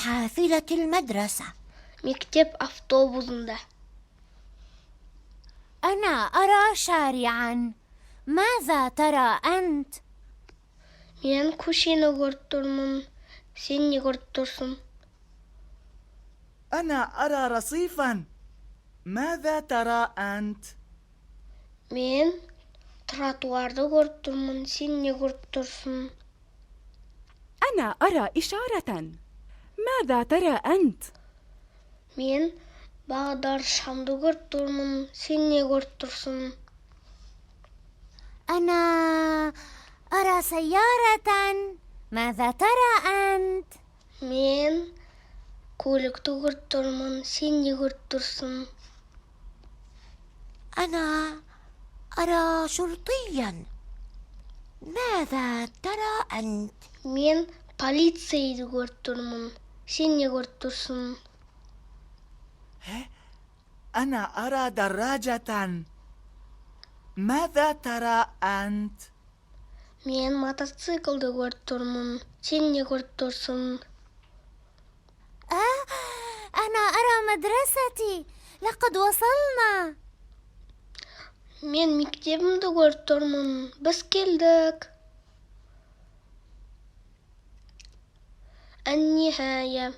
حافلة المدرسة. مكتب أفطوبوسunda. أنا أرى شارعا. ماذا ترى أنت؟ Мен көшені көріп тұрмын. Сен не көріп тұрсың? أنا أرى رصيفا. ماذا ترى أنت؟ Мен тротуарды көріп тұрмын. Сен не көріп тұрсың? أنا أرى إشارة. ماذا ترى أنت؟ Мен бағдаршамды көріп тұрмын. Сен не көріп тұрсың? أنا أرى سيارة. ماذا ترى أنت؟ Мен көлікті көріп тұрмын. Сен не көріп тұрсың? أنا أرى شرطيا. ماذا ترى أنت؟ Мен полицейді көріп тұрмын. Сен не көріп тұрсың? أنا أرى دراجة. ماذا ترى أنت؟ Мен мотоциклді көріп тұрмын. Сен не көріп тұрсың? أنا أرى مدرستي. لقد وصلنا. Мен мектебімді көріп тұрмын. Біз келдік. النهاية.